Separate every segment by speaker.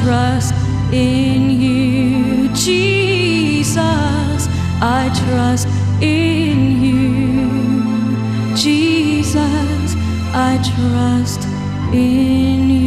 Speaker 1: trust in you, Jesus. I trust in you, Jesus. I trust in you.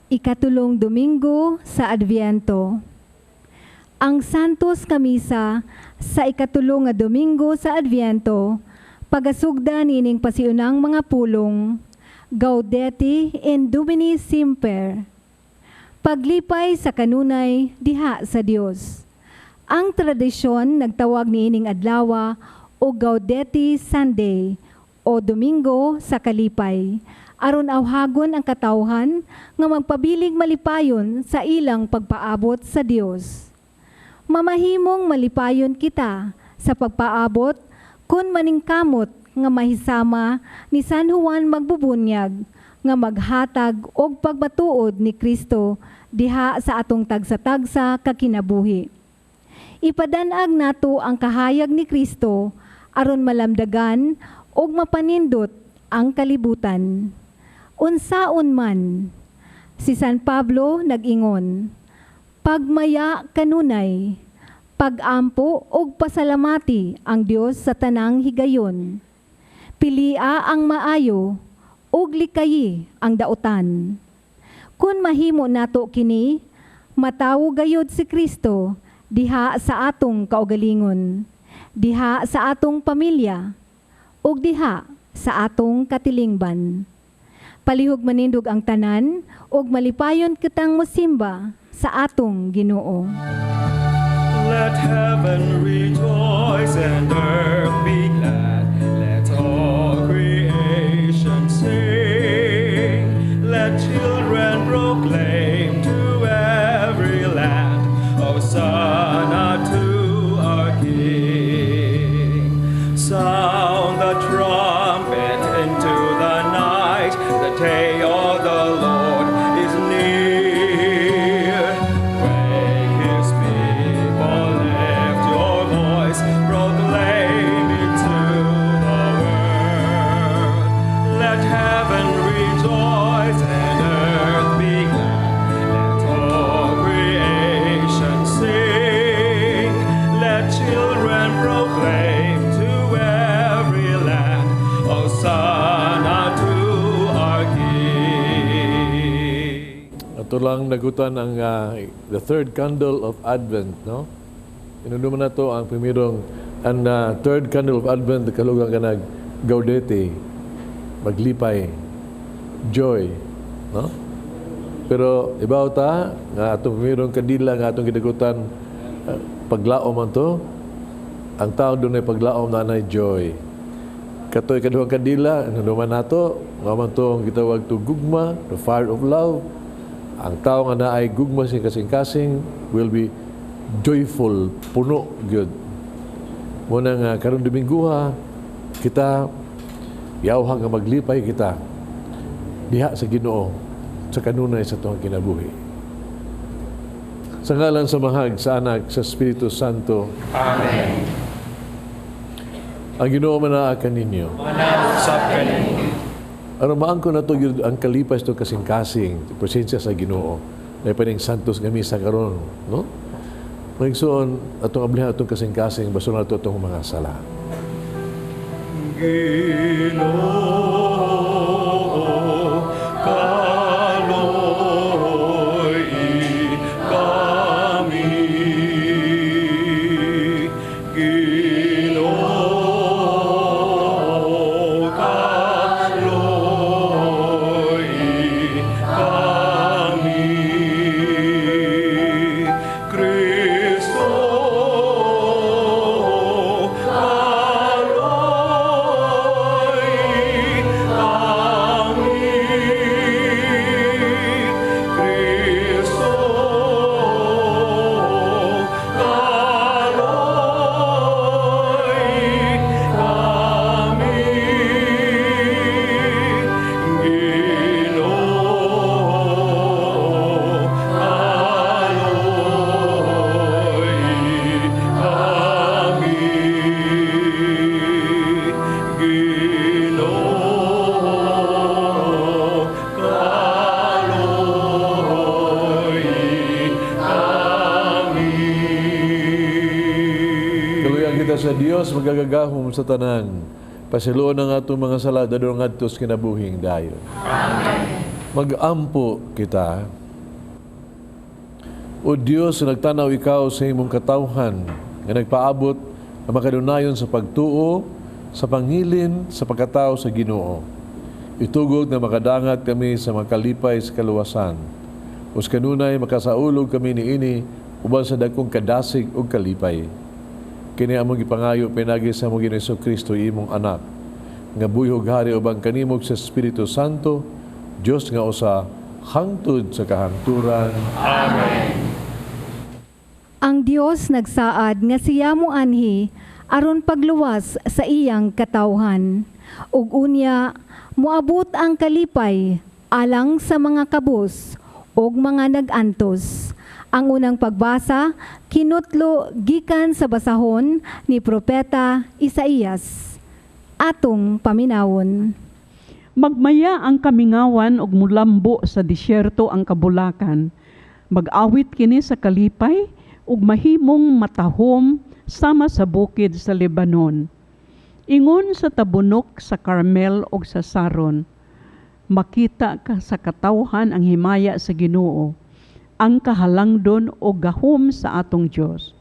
Speaker 2: Ikatulong Domingo sa Adviento. Ang Santos Kamisa sa ikatulong nga Domingo sa Adviento, pagasugda nining pasiunang mga pulong, Gaudete in Domini Semper. Paglipay sa kanunay diha sa Dios. Ang tradisyon nagtawag niining adlaw o Gaudete Sunday o Domingo sa Kalipay, aron awhagon ang katawhan nga magpabiling malipayon sa ilang pagpaabot sa Dios. Mamahimong malipayon kita sa pagpaabot kun maningkamot nga mahisama ni San Juan magbubunyag nga maghatag og pagmatuod ni Kristo diha sa atong tagsa-tagsa kakinabuhi. Ipadanag nato ang kahayag ni Kristo aron malamdagan og mapanindot ang kalibutan. Unsaon man, si San Pablo nag-ingon, pagmaya kanunay, pagampo og pasalamati ang Dios sa tanang higayon. Pilia ang maayo og likayi ang dautan. Kun mahimo nato kini, matawo gayud si Kristo diha sa atong kaugalingon, diha sa atong pamilya, ug diha sa atong katilingban. Palihog manindog ang tanan, ug malipayon kitang mosimba sa atong Ginoo.
Speaker 3: Let heaven rejoice and earth be glad. Let all creation sing. Let children proclaim to every land, Hosanna to our King. Sound the trumpet into the night. The day of the Lord is near. Wake his people, lift your voice, proclaim it to the world. Let heaven rejoice and earth be glad. Let all creation sing. Let children proclaim to every land, Hosanna to our King.
Speaker 4: Ito lang nagutan ang the third candle of Advent, no? Inunuman na to ang primerong ang third candle of Advent, kalugang ka nag Gaudete, maglipay, joy, no? Pero ibaw ta nga atong primerong kandila nga atong gidagutan paglaom man to, ang tao doon ay paglaom na nay joy. Katoy kaduhang kandila, inunuman nato, nga man to ang gitawag to gugma, the fire of love. Ang tao nga na ay gugma sing kasing-kasing will be joyful, puno gyud. Muna nga karong Dominguha, kita yawhang nga maglipay kita diha sa Ginoo sa kanunay sa tuwang kinabuhi. Sa ngalan sa Mahag, sa Anak, sa Espiritu Santo.
Speaker 3: Amen.
Speaker 4: Ang Ginoo manaakan ninyo.
Speaker 3: Manasap ka ninyo.
Speaker 4: Ano maangko na to ang kalipas to kasing-kasing, presensya sa Ginoo. Na ipaning santos nga misa karon, no? Magigsoon atong ablihan atong kasing-kasing baso na to atong mga sala.
Speaker 3: Ginoo, kaloy kami. Ginoo,
Speaker 4: ka sa Dios magagagahom sa tanan. Pasiluon ang atong mga sala dadong ngadto sa kinabuhing dayon. Mag-ampo kita. O Dios, nagtanaw ikaw sa imong katawhan nga nagpaabot na makadunayon sa pagtuo, sa pangilin, sa pagkatao sa Ginoo. Itugod na makadangat kami sa makalipay sa kaluwasan. Us kanunay makasaulog kami niini uban sa dagkong kadasig ug kalipay. Kini among gipangayo pinagi sa among Ginoong Jesucristo imong anak. Nga buyog hari ubang kanimog sa Espiritu Santo, Dios nga usa hangtod sa kahangturan.
Speaker 3: Amen.
Speaker 2: Ang Dios nagsaad nga siya mo anhi aron pagluwas sa iyang katawhan. Ug unya moabot ang kalipay alang sa mga kabus ug mga nag-antos. Ang unang pagbasa kinutlo gikan sa basahon ni propeta Isaías. Atong paminawon.
Speaker 5: Magmaya ang kamingawan ug mulambo sa disyerto ang kabulakan. Mag-awit kini sa kalipay ug mahimong matahom sama sa bukid sa Lebanon. Ingon sa tabunok sa Carmel ug sa Saron. Makita ka sa katawhan ang himaya sa Ginoo, ang kahalangdon o gahom sa atong Dios.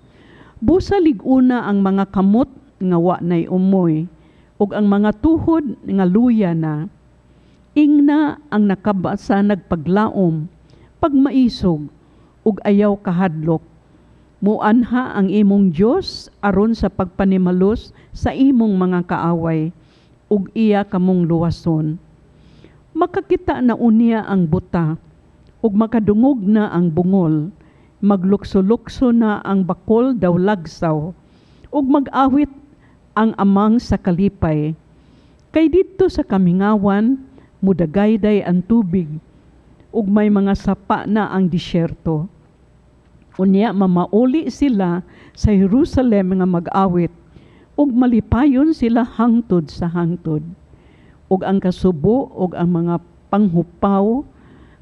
Speaker 5: Busa liguna ang mga kamot nga wa nay umoy, ug ang mga tuhod nga luya na. Ingna ang nakabasa nagpaglaom, pagmaisog, ug ayaw kahadlok. Muanha ang imong Dios aron sa pagpanimalos sa imong mga kaaway, ug iya kamong luwason. Makakita na unya ang buta, ug makadungog na ang bungol, maglukso-lukso na ang bakol daw lagsaw, ug mag-awit ang amang sa kalipay. Kay didto sa kamingawan, mudagayday ang tubig, ug may mga sapa na ang disyerto. Unya mamauli sila sa Jerusalem nga mag-awit, ug malipayon sila hangtod sa hangtod. Ug ang kasubo ug ang mga panghupaw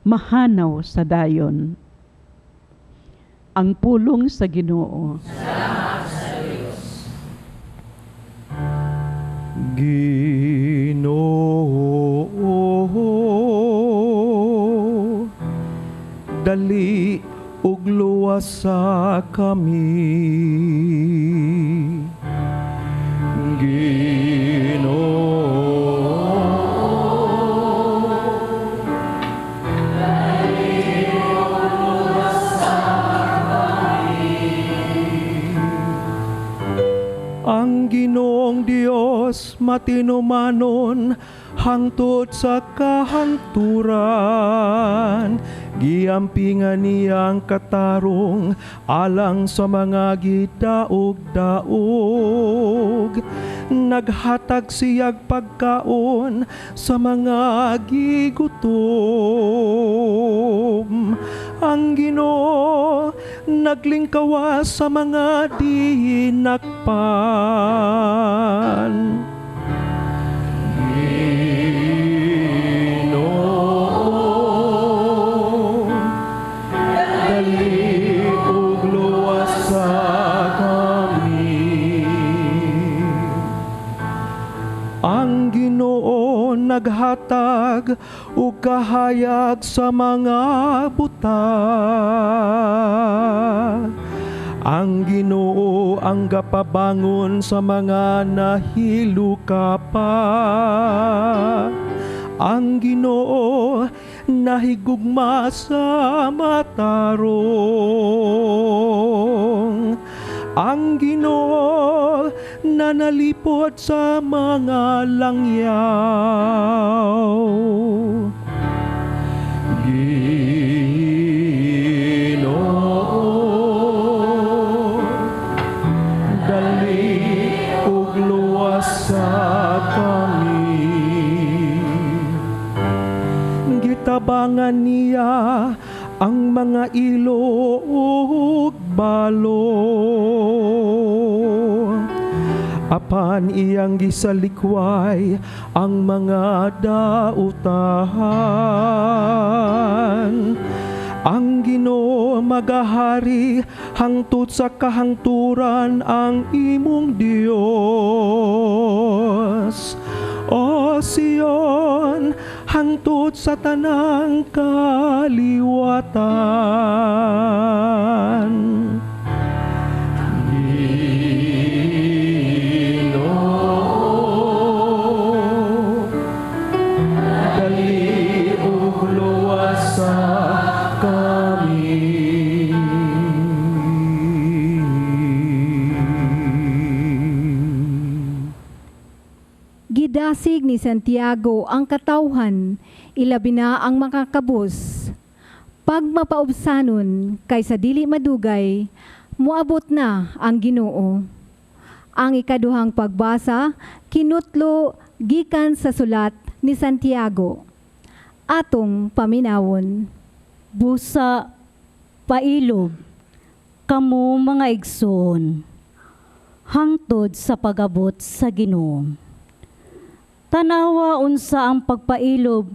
Speaker 5: mahanaw sa dayon. Ang pulong sa Ginoo.
Speaker 1: Salamat sa Diyos.
Speaker 3: Ginoo, dali ug luwas sa kami. Ginoo, ang Ginoong Dios matinumanon hangtod sa kahangturan. Giampingan niyang katarong alang sa mga gidaog-daog. Naghatag siyag pagkaon sa mga gigutom. Ang Ginoo naglingkawas sa mga dinakpan. Ginoo, dali ug luwas sa kami. Ang Ginoo naghatag ug kahayag sa mga buta. Ang Ginoo ang gapabangon sa mga nahilukapa. Ang Ginoo nahigugma sa matarong. Ang Ginoo nanalipod sa mga langyaw. Ginoo, dali ug luwas sa kami. Gitabangan niya ang mga ilo ug balo. Apan iyang gisalikway ang mga dautahan. Ang Ginoo magahari hangtod sa kahangturan ang imong Dios. O Sion, hangtod sa tanang kaliwatan. Ginoo, dali ug luwasa kami.
Speaker 2: Gidasig ni Santiago ang katawhan, ilabi na ang makakabus. Pag mapaubsanon, kaysa dili madugay, muabot na ang Ginoo. Ang ikaduhang pagbasa, kinutlo gikan sa sulat ni Santiago. Atong paminawon.
Speaker 1: Busa, pailob, kamo mga igsoon, hangtod sa pagabot sa Ginoo. Tanawa unsa ang pagpailob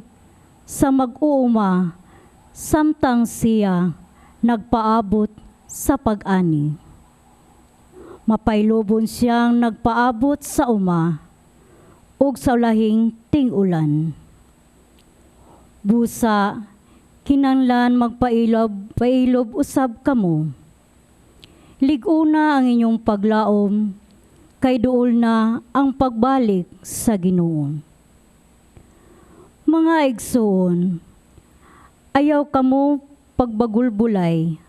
Speaker 1: sa mag-uuma, samtang siya nagpaabot sa pag-ani. Mapailobon siyang nagpaabot sa uma, ug sa ulahing ting-ulan. Busa, kinanglan pailob usab kamo. Liguna ang inyong paglaom, kay duol na ang pagbalik sa Ginoo. Mga igsoon, ayaw kamo pagbagulbulay,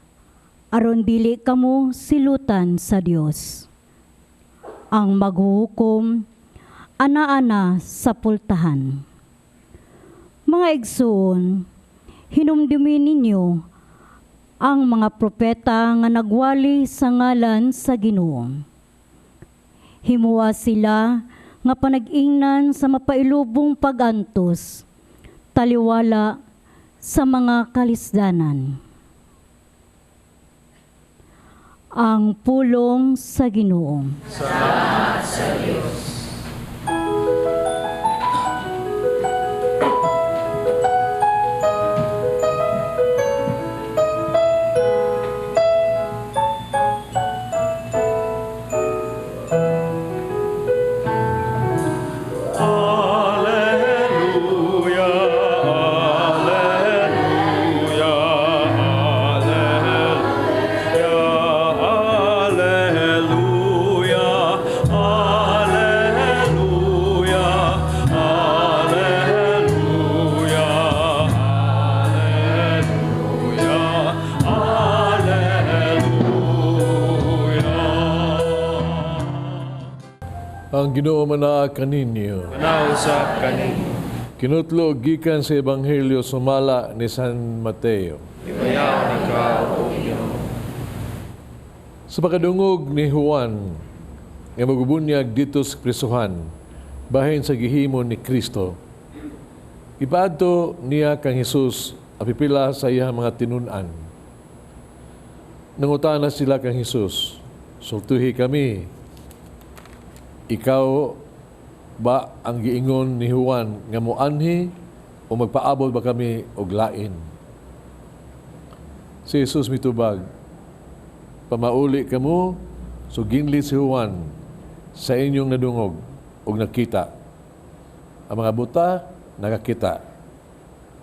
Speaker 1: aron dili kamo silutan sa Dios. Ang maghuhukom, ana-ana sa pultahan. Mga igsoon, hinumdumin ninyo ang mga propeta nga nagwali sa ngalan sa Ginoo. Himuwa sila nga panag-ingnan sa mapailubong pag-antos, taliwala sa mga kalisdanan. Ang pulong sa Ginoo.
Speaker 6: Salamat sa Diyos.
Speaker 4: Ang Ginoo manaa kaninyo.
Speaker 3: Nausap kani.
Speaker 4: Kinutlo gikan sa Ebanghelyo sumala ni San Mateo.
Speaker 3: Ibayaw na ka, O Ginoo.
Speaker 4: Sa pagkadungog ni Juan, nga magubunyag dito sa prisuhan, bahin sa gihimo ni Kristo, ipaadto niya kang Hesus apipila sa iyang mga tinunan. Nangutana sila kang Hesus, sultuhi kami, ikaw ba ang giingon ni Juan nga moanhi o magpaabot ba kami og lain? Si Jesus mitubag, pamauli kamo, so ginli si Juan sa inyong nadungog og nakita. Ang mga buta, nakakita.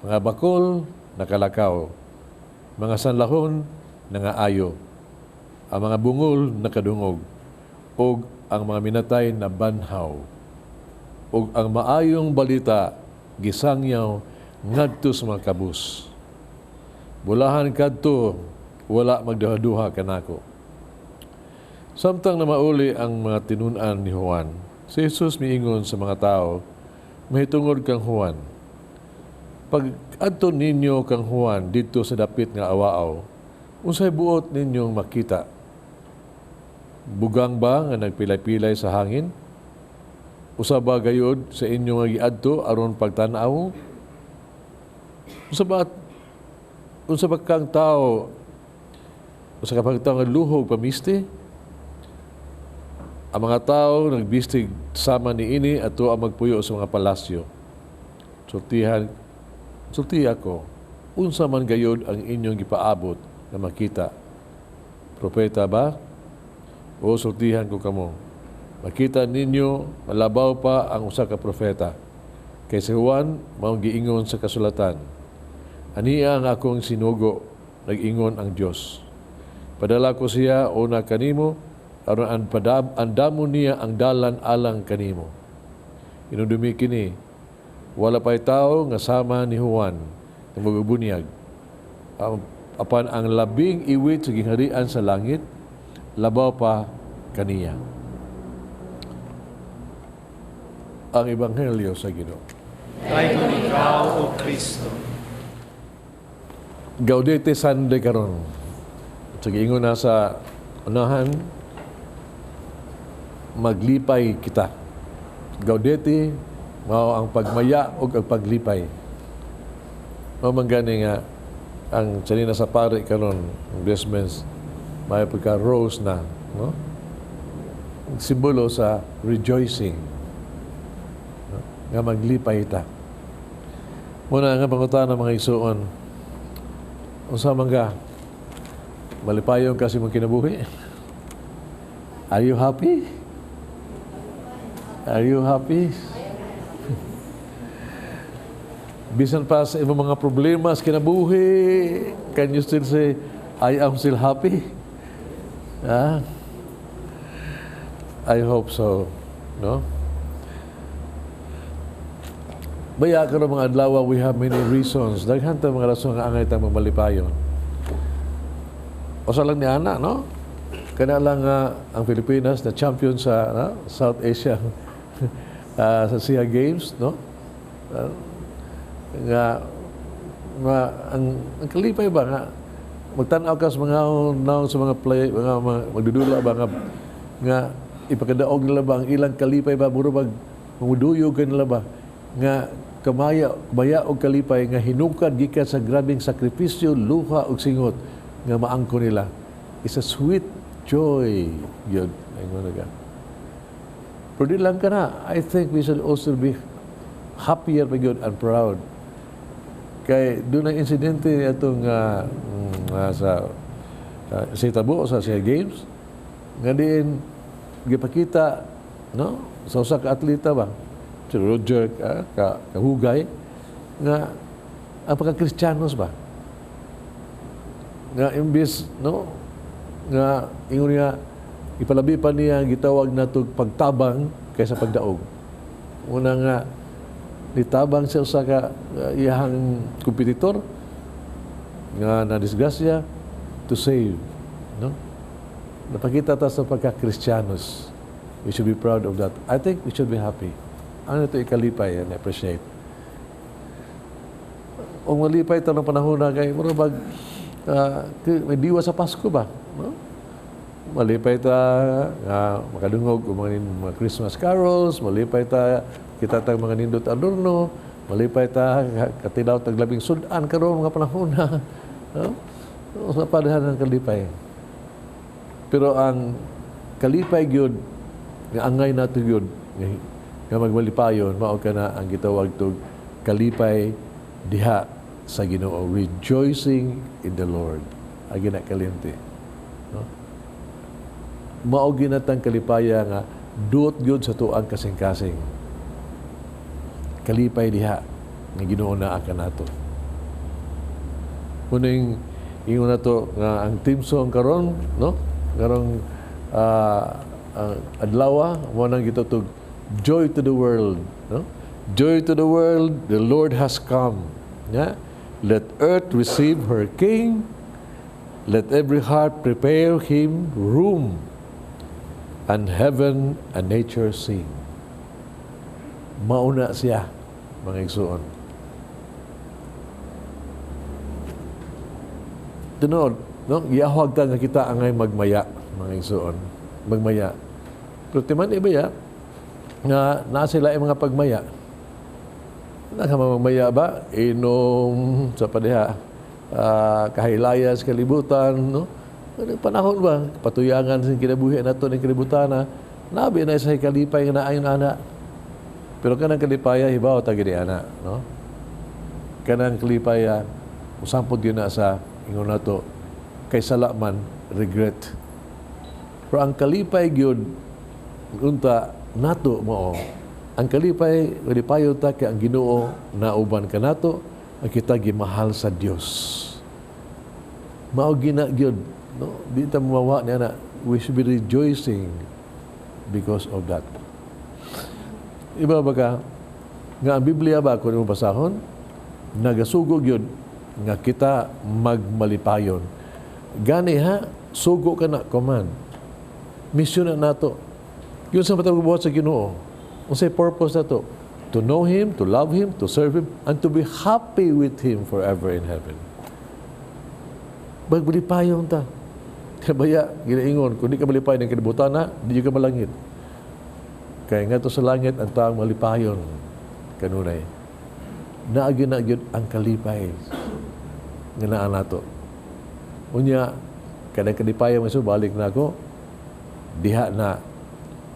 Speaker 4: Mga bakol, nakalakaw. Mga sanlahon, nangaayo. Ang mga bungol, nakadungog. Og ang mga minatay na banhaw. O ang maayong balita, gisangyaw ngadto sa mga kabus. Bulahan kadto, wala magduha-duha kanako. Samtang na mauli ang mga tinunan ni Juan, si Jesus miingon sa mga tao, mahitungod kang Juan. Pag adto ninyo kang Juan dito sa dapit nga awaaw, unsay buot ninyong makita? Bugang ba nga nagpilay-pilay sa hangin? Usa ba gayod sa inyong nga giadto aron pagtan-aw? Unsa ba kang tao? Usa ka pang tao nga luhog pamisti? Ang mga tao nagbistig sama ni ini ato ang magpuyo sa mga palasyo. Sulti ako, unsa man gayod ang inyong gipaabot na makita. Propeta ba? O sultihan ko kamo. Makita ninyo, malabaw pa ang usa ka propeta. Kay si Juan, maong giingon sa kasulatan. Aniya ang akong sinugo, nag-ingon ang Dios. Padala ko siya una kanimo, aron andamo niya ang dalan alang kanimo. Inudumi kini, wala pa'y tao nga sama ni Juan na magbubunyag. Apan ang labing iwit sa gingharian sa langit, labaw pa kaniya. Ang Ebanghelyo sa Ginoo.
Speaker 3: Dayon ikaw, O Kristo.
Speaker 4: Gaudete Sunday karon. Sa giingon na sa unahan, maglipay kita. Gaudete, mao ang pagmaya o ang paglipay. Mao man gani nga ang sanina sa pare karon, ang vestments, may pagka rose na, no? Simbolo sa rejoicing. No? Nga maglipay ta. Muna nga pangutan ng mga isuon. Unsa man ka? Malipayon kasi mong kinabuhi. Are you happy? Are you happy? Bisan pa sa imong mga problema sa kinabuhi, can you still say, I am still happy? I hope so. No? Baya ka ng mga adlaw, we have many reasons. Daghan ta mga rason nga angay ta mamalipayon. O sa lang ni ana, no? Kana lang ang Pilipinas na champion sa South Asia sa SEA Games, no? Ang kalipay ba nga magtanaw ka sa mga sa mga play, mga magdudula ba nga ipakadaog nila ba ang ilang kalipay ba muro maguduyog nila ba nga kamaya og kalipay nga hinungkad gikan sa grabing sakripisyo, luha ug singot nga maangko nila. It's a sweet joy yun. Pero di lang ka na, I think we should also be happier by God and proud. Kay doon ang insidente itong sa Tabo, sa SEA Games, nga din gipakita, no? Sa usa ka atleta ba? Si Roger kahugay nga ang pagka-Kristiyanos ba? Nga imbis, no? Nga ingon niya ipalabi pa niya gitawag nato pagtabang kaysa pagdaog. Una nga nitabang siya sa iyang kompetitor nga na-disgrasya to save. No? Napakita ta sa pagka-Kristiyanos. We should be proud of that. I think we should be happy. Ano ito ikalipay and appreciate. O malipay ito ng panahon na kay marabag may diwa sa Pasko ba? No? Malipay ta makadungog mga Christmas carols, malipay ta kita tag mga nindot adorno, malipay ta katilaw tag labing sudan karon mga panahon na. No? Sa padahan ng kalipay. Pero ang kalipay gyud nga angay nato gyud nga magmalipayon mao kana ang gitawag tog kalipay diha sa Ginoo, rejoicing in the Lord. Agi na kalimti. No? Mao ginatang kalipaya nga duot gyud sa tuang kasing-kasing. Kalipay diha nga Ginoo na akan nato. Kuning ingon nato nga ang team song karon, no? Karong adlaw mo nang gitutog joy to the world, no? Joy to the world, the Lord has come. Yeah? Let earth receive her king. Let every heart prepare him room. And heaven and nature sing. Mauna siya, mga igsuon. Tunod, no? Iahwag ta nga kita angay magmaya, mga igsuon. Magmaya. Pero timan iba nga na sila ay mga pagmaya. Nakamamaya ba? Inom sa padiha, kahilaya sa kalibutan, no? Panahon ba? Patuyangan sa kinabuhi nato ng kalibutan na nabi na sa kalipay nga naayon ana. Pero kanang kalipaya, hibaw tagiri ana, no? Kanang kalipaya, usampod yun na sa ingon nato, kay sala man regret. Pero ang kalipay gyud unta nato mao. Ang kalipay walipayon ta kay ang Ginoo nauban kanato ang kita gimahal sa Dios. Mao gina gyud, no? Di ta mawawa niya na we should be rejoicing because of that. Iba ba ka nga ang Biblia ba kung mo basahon nagasugog yun nga kita magmalipayon. Gani ha, sugo ka na, command. Mission na nato. Yun sa matawag buhat sa Ginoo. Unsay purpose na to? To know Him, to love Him, to serve Him, and to be happy with Him forever in heaven. Magbalipayon ta. Kabaya, ginaingon, kung di ka malipay ng kalibutan na, di ka malangit. Kaya nga to sa langit, ang taong malipayon kanunay. Naagyo ang kalipay nga naa nato. Unya, kada kalipay mo balik na ako, diha na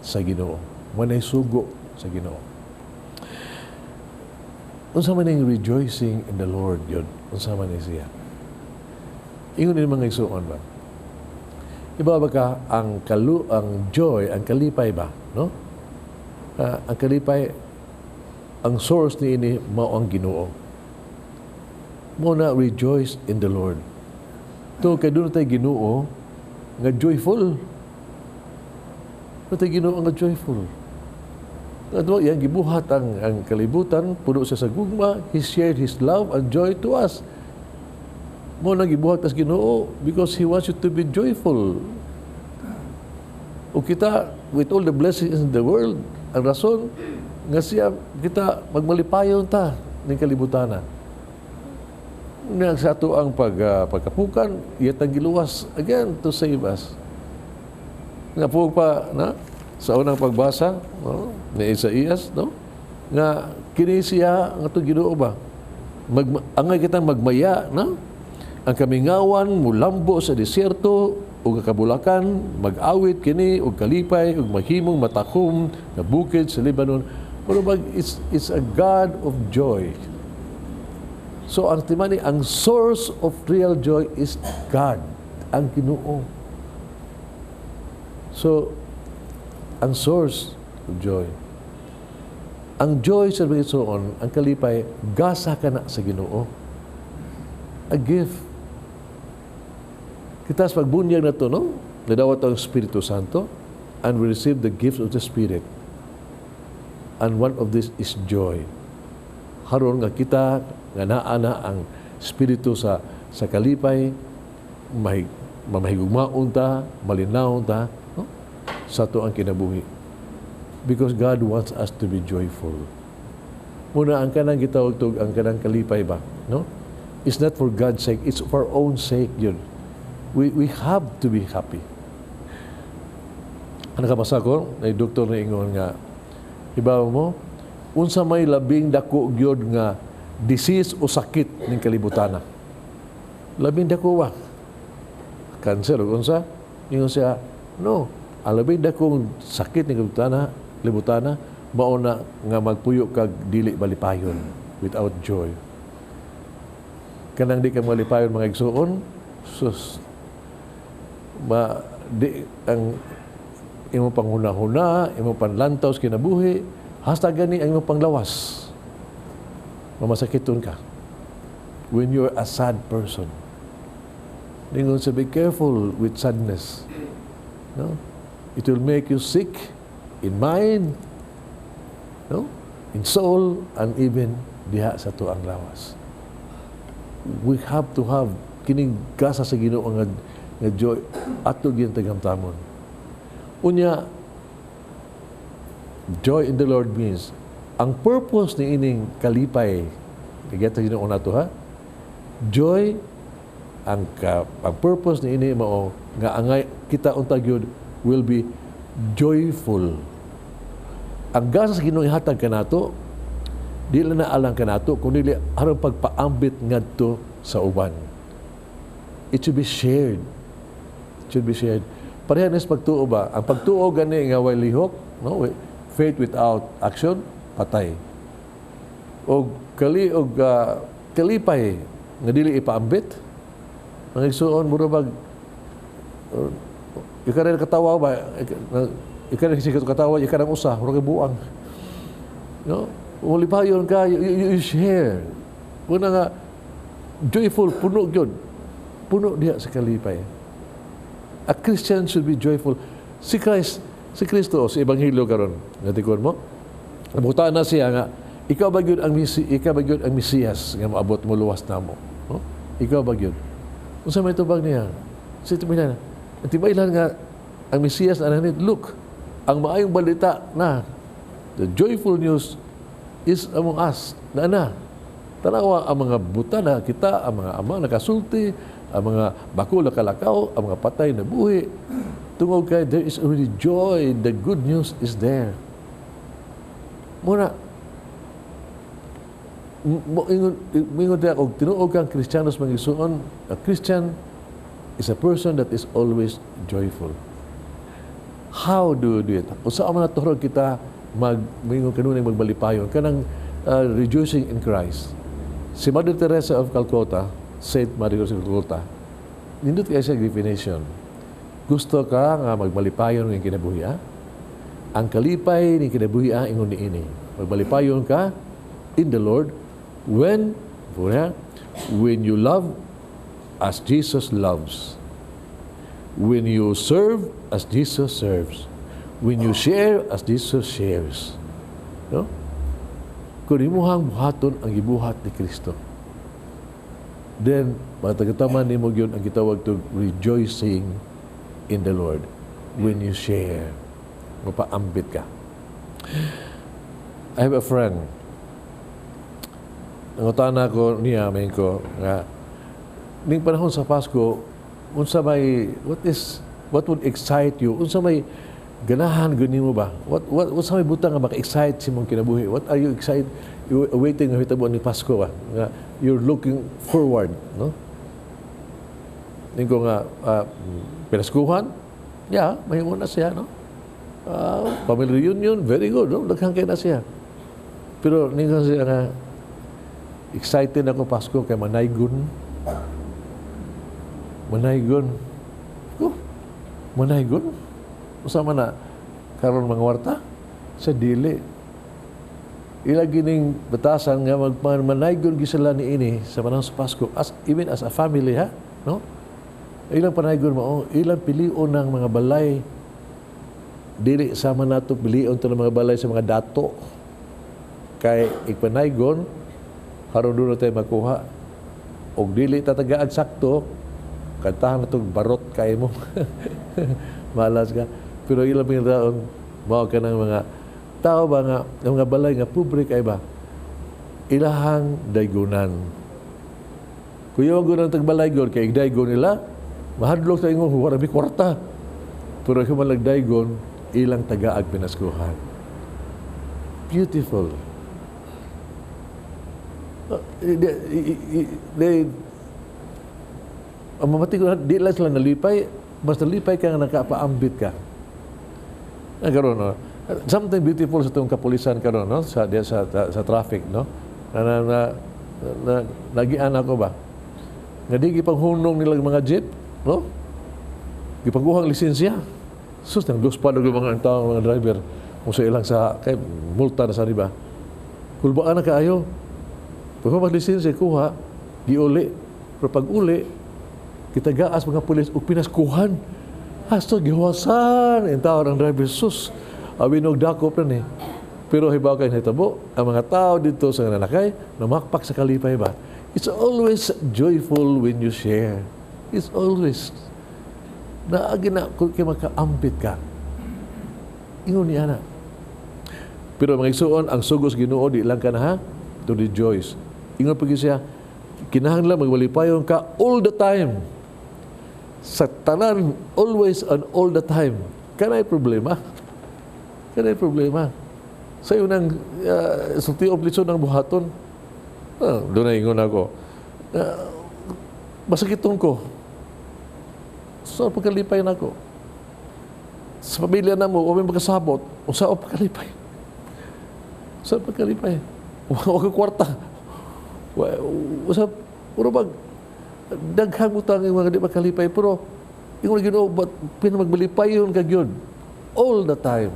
Speaker 4: sa Ginoo. Manay sugo sa Ginoo. Unsa man ning rejoicing in the Lord yun? Unsa man siya? Ingon din mga igsuon ba? Iba ba ka ang joy, ang kalipay ba, no? Ang kalipay, ang source ni ini mao ang Ginoo. Mo na rejoice in the Lord. To kay doon tayo Ginoo nga joyful. Tayo Ginoo nga joyful. Ato yang gibuhat ang kalibutan, puno siya sa gugma. He shared His love and joy to us. Mo na gibuhat as Ginoo because He wants you to be joyful. O kita, with all the blessings in the world, ang rason nga siya kita magmalipayon ta ning kalibutan na. Sa ato ang pagkapukan, iyatang giluwas again to save us. Nga po pa na sa unang pagbasa ni Isaías, no? Nga kini siya nga to Ginoo ba? Angay kita magmaya, no? Ang kamingawan mulambo sa desierto ug kabulakan mag-awit kini ug kalipay ug mahimong matakom nga bukid sa Lebanon. Pero it's a God of joy. So ang timani, ang source of real joy is God, ang Ginoo. So ang source of joy. Ang joy sa Banginoon, ang kalipay, gasa ka na sa Ginoo. A gift. Kita sa pagbunyag na ito, no? Nadawat ang Espiritu Santo and we receive the gifts of the Spirit. And one of this is joy. Haron nga kita, nga naa na ang Espiritu sa kalipay, mamahigugmaon ta, malinaw ta, no? Sa ito ang kinabuhi. Because God wants us to be joyful. Muna, ang kanang gitawag ang kanang kalipay ba? No? It's not for God's sake, it's for our own sake yun. We have to be happy. Ang nakabasa ko, na doktor na ingon nga, ibaw mo, unsa may labing dako gyud nga disease o sakit ning kalibutana. Labing dako wa. Cancer o unsa? Ingon siya, no, ang labing dakong sakit ning kalibutana, mao na nga magpuyo kag dili malipayon without joy. Kanang di ka malipayon mga igsuon, sus, ang imo panghuna-huna, imo panlantaw sa kinabuhi, hasta gani ang imo panglawas. Mamasakiton ka. When you're a sad person. Ningon sa be careful with sadness. No? It will make you sick in mind, no? In soul, and even diha sa tuang lawas. We have to have kining gasa sa Ginoo nga joy ato gyud tagamtamon. Unya, joy in the Lord means ang purpose ni ining kalipay kagaya ta Ginoo nato ha. Joy ang purpose ni ini mao nga angay kita unta gyud will be joyful. Ang gasa sa Ginoo ihatag kanato dili na alang kanato kundi aron pagpaambit ngadto sa uban. It should be shared. It should be shared. Pareha sa pagtuo ba? Ang pagtuo gani nga way lihok, no? Faith without action, patay. O kalipay nga dili ipaambit, Mga igsuon, murabag, ikaw rin katawa ba? Ikaw rin sikat katawa, ikaw rin usa, murag buang. No? Ulipayon ka, you share. Una nga, joyful, puno yun. Puno diya sa kalipay. A Christian should be joyful. Si Kristo, sa Ebanghelyo karon, natikon mo, nabutaan na siya nga, ikaw ba yun ang Mesiyas nga maabot mo luwas na mo? No? Ikaw ba yun? Kung sa may tubag niya, sa tibailan, ang tibailan nga, ang Mesiyas na nanit, look, ang maayong balita na, the joyful news is among us, na. Tanawa ang mga buta na kita, ang mga ama nakasulti, ang mga bakul na kalakaw, ang mga patay na buhi. Tungod kay, there is already joy. The good news is there. Muna, mingon tayo, kung tinuog kang Kristiyanos magigsuon, a Christian is a person that is always joyful. How do you do it? Kung saan man naturog kita, mingon kanunay magbalipayon, kanang rejoicing in Christ. Si Mother Teresa of Calcutta, Saint Mother Teresa of Calcutta, nindot kaya siya definition. Gusto ka nga magbalipayon ng kinabuhi, ang kalipay ng kinabuhi ingon niini. Magbalipayon ka in the Lord when you love as Jesus loves, when you serve as Jesus serves, when you share as Jesus shares. No? Kung imuhang buhaton ang gibuhat ni Kristo, then matagataman ni mo yun ang gitawag to rejoicing in the Lord when you share. Mapaambit ka. I have a friend. Nangutaan ko niya, main ko, nga, ning panahon sa Pasko, unsa may, what would excite you? Unsa may ganahan gani mo ba? What sa may butang nga maka-excite si mong kinabuhi? What are you excited? You waiting nga hitabo ni Pasko ba? Nga, you're looking forward, no? Ning ko nga, pinaskuhan? Yeah, mahimo na siya, no? Family reunion, very good, no? Daghang kay na siya. Pero ning siya nga, excited ako Pasko kay manaygon. Manaygon. Manaygon? Usama na karon mga warta sa dili. Ilagi ning batasan nga magmanaygon gisala ni ini sa panahon sa Pasko even as a family, ha, no? Ilang panaygon mo, ilang pilion ng mga balay dili sama nato pilion to ng mga balay sa mga dato kay igpanaygon haron doon tayo makuha og dili tatagaag sakto kantahan na itong barot kay mo. Malas ka. Pero ilang pinataon, mao ka ng mga tao ba nga, ng mga balay nga pobre kay ba, ilahang daygunan. Kung yung gunan tagbalaygon, kay igdaygon nila, mahadlok sa ingon, warabi kwarta. Pero kung malagdaygon, ilang tagaag pinaskuhan. Beautiful. Ang mamati ko, di lang sila nalipay, basta nalipay ka nga nakapaambit ka. Karon, no? Something beautiful sa itong kapulisan karon, no? Sa traffic, no? Nagian ako ba? Nga di gipanghunong nilang mga jeep, no? Gipangguhang lisensya. Sus, nang luspa na mga tao, mga driver, kung sa ilang kay multa na sa riba. Kulbaan na kaayo. Pag mag-lisensya, kuha, giuli. Pero pag uli, kita gaas mga pulis, o pinaskuhan. Hasto, gihawasan. Ang tao ng driver, sus, awinog dakop na Pero hibaw kayo hitabo, ang mga tao dito sa nanakay, namakpak sa kalipay ba? It's always joyful when you share. It's always. Naagi na, kung makaambit ka. Ingon niya na. Pero mga igsuon, ang sugos Ginoo, di lang ka na ha, to rejoice. Ingon pag siya, kinahanglan magbalipayon ka all the time. Sa tanan, always and all the time. Kanay problema. Kanay problema. Sa iyo nang sulti oblisyon ng buhaton, doon na ingon ako, masakiton ko. So, pagkalipay na ako. Sa pamilya na mo, huwag magkasabot, o sa pagkalipay. Sa pagkalipay. Huwag kang kwarta. Usap, puro bag. daghang utang yung mga di makalipay, pero yung mga Ginoo, ba't pinamagbalipayon ka yun? All the time.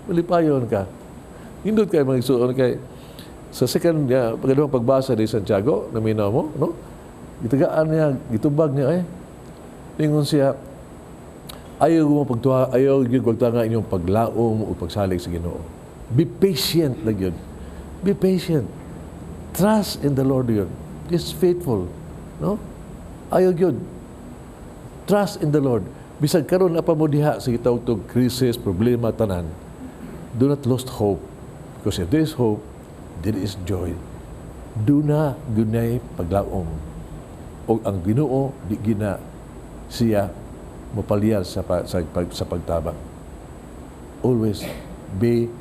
Speaker 4: Malipayon ka. Hindot kayo mga igsuon kay sa second pagkadawang pagbasa ni Santiago, naminaw mo, no? Gitagaan niya, gitubag niya Lingon siya, ayaw mo pagtuha, ayaw yung pagtanga inyong paglaom o pagsalig sa Ginoo. Be patient lang yun. Be patient. Trust in the Lord yun. He's faithful. No? Ayaw yun. Trust in the Lord. Bisag karon na pa mo diha sa itawag krisis, problema, tanan. Do not lose hope. Because if there is hope, there is joy. Do na gunay paglaom. O ang Ginoo di gina siya mapaliyal sa pagtabang. Always be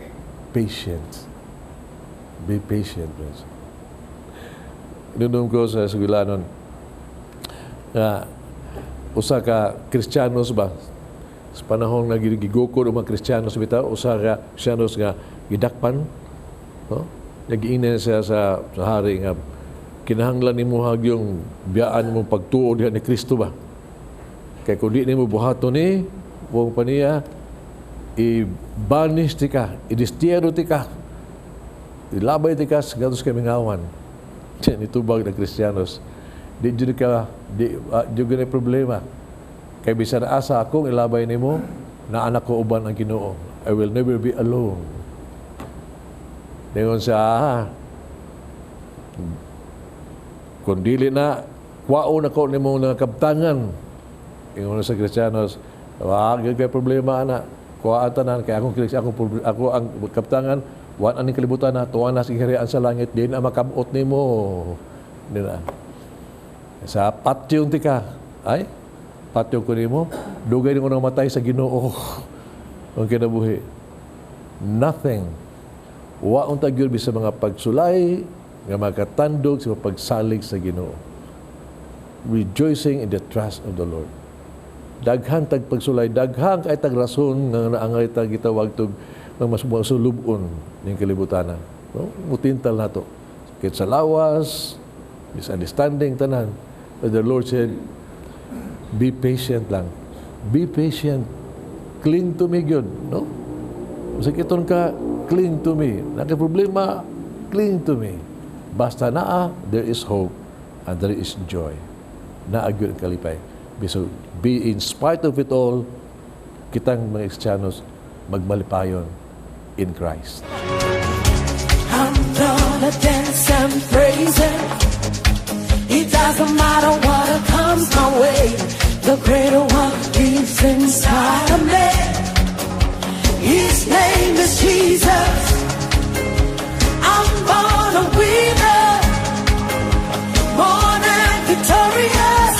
Speaker 4: patient. Be patient, friends. Inunong ko sa Sugilanon na usa ka Kristiyanos ba sa panahon nga gigukod ang mga Kristiyanos bitaw, usa ka Kristiyanos nga gidakpan, no? Nagiinan siya sa hari nga kinahanglan nimo hagyong biyaan mo pagtuo diha ni Kristo ba. Kay kung di nimo buhaton ni wong paniya i-banish ti ka, i-destiero ti ka, ilabay ti ka sa gatos kamingawan. Diyan itubag ng Kristiyanos. Di dyan ka, di dyan problema. Kay bisan asa akong ilabay nimo na anak ko uban ang Ginoo. I will never be alone. Ngayon sa kung dili na kwao na ko nimo ng kabtangan. Ingon sa Kristiyanos, wag kay problema ana. Kuhaan tanan kay ako ang kabtangan, wan aning kalibutan na tuwa na sigirian sa langit din ang makamot nimo. Dina. Sa patyon ti ka, ay patyon ko nimo, dugay nimo nang matay sa Ginoo. Ang kinabuhi. Nothing. Wa unta gyud sa mga pagsulay nga makatandog sa pagsalig sa Ginoo. Rejoicing in the trust of the Lord. Daghang tag pagsulay, daghang kay tag rason nga naangay tag gitawag tog mas sulubon ning kalibutan. No? Mutintal nato. Kit sa lawas, misunderstanding tanan. But the Lord said, be patient lang. Be patient. Cling to me gyud, no? Sakiton ka, cling to me. Naka problema, cling to me. Basta naa, there is hope and there is joy. Naa gyud ang kalipay. So, be in spite of it all, kitang mga Kristiyanos magmalipayon in Christ.
Speaker 6: I'm gonna dance and praise Him. It doesn't matter what comes my way. The greater one lives inside of me. His name is Jesus. I'm born a winner, more than victorious.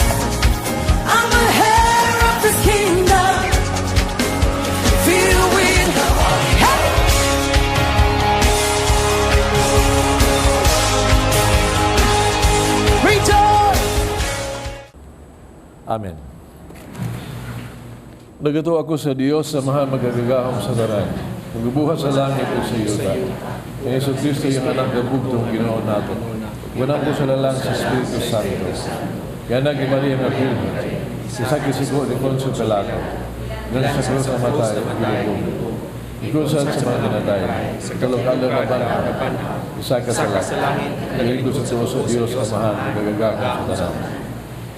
Speaker 6: I'm a heir of His kingdom, filled with hey. Rejoice.
Speaker 4: Amen. Nagato ako sa Diyos sa mahal magagagahong sa daray. Magbubuhat sa langit o sa yuta. Kaya Yesu Cristo yung anak na bugtong ginoon natin. Wanang ko sa lalang sa Espiritu Santo. Kaya nag-Maria na Virgen. Isakisiko ni Consul Pelato. Nang sa krus na matay, pilipong. Ikusan sa mga ginatay. Kalokalo na bangka. Isaka sa langit. Ngayon ko sa tuos sa Diyos sa mahal magagagahong sa daray.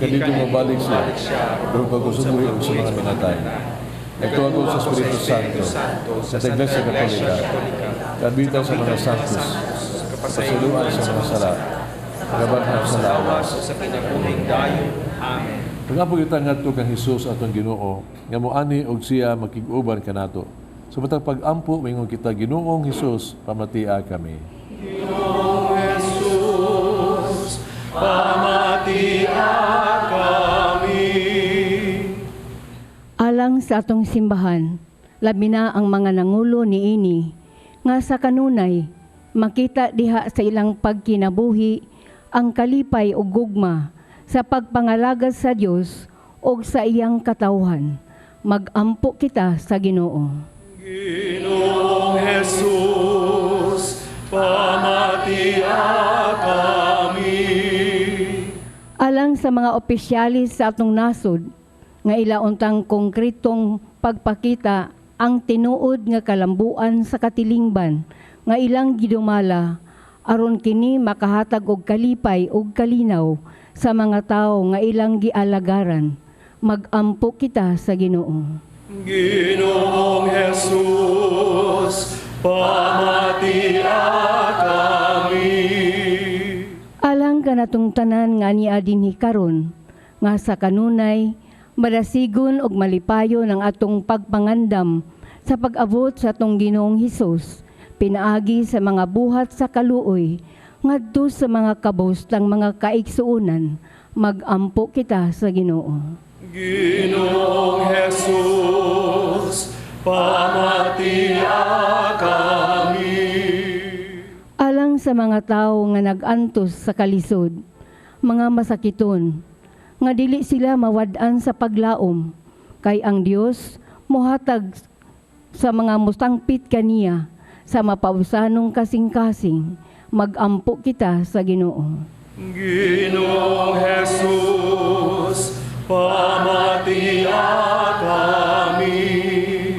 Speaker 4: Kaya dito mabalik siya, pero pag-usumuhi sa mga minatay. Ito ako sa Espiritu Santo, sa Iglesia Katolika, kabitan sa mga santos, pasuluan sa mga sala, kabanhan sa lawas, sa kinabuhing dayo. Amen. Nga po kita nga ito kang Jesus at ang Ginoo, nga mo ani og siya makig-uban ka nato. So matang pag-ampo, mayroon kita Ginoong Jesus, pamatia kami. Ginoong Jesus, pamatia
Speaker 1: Alang sa atong simbahan, labi na ang mga nangulo ni ini, nga sa kanunay, makita diha sa ilang pagkinabuhi ang kalipay o gugma sa pagpangalagad sa Dios o sa iyang katawhan. Mag-ampo kita sa Ginoo.
Speaker 3: Ginoong Jesus, pamatia kami.
Speaker 1: Alang alang sa mga opisyalis sa atong nasod, nga ilauntang konkretong pagpakita ang tinuod nga kalambuan sa katilingban, nga ilang gidumala, aron kini makahatag og kalipay ug kalinaw sa mga tawo nga ilang gialagaran. Mag-ampo kita sa Ginoo.
Speaker 3: Ginoong Jesus, pamatia kami.
Speaker 1: Alang kanatong tanan nga niya dinhi karon, nga sa kanunay, malasigon og malipayo ng atong pagpangandam sa pag-abot sa atong Ginoong Hesus, pinaagi sa mga buhat sa kaluoy, ngadto sa mga kabustang mga kaigsuunan, mag-ampo kita sa Ginoo.
Speaker 3: Ginoong Jesus, pamatia kami.
Speaker 1: Alang sa mga tawo nga nag-antos sa kalisod, mga masakiton, nga dili sila mawad-an sa paglaom, kay ang Dios mohatag sa mga mustangpit kaniya sa mapausanong kasing-kasing, mag-ampo kita sa Ginoo.
Speaker 3: Ginoong Jesus, pamatia kami.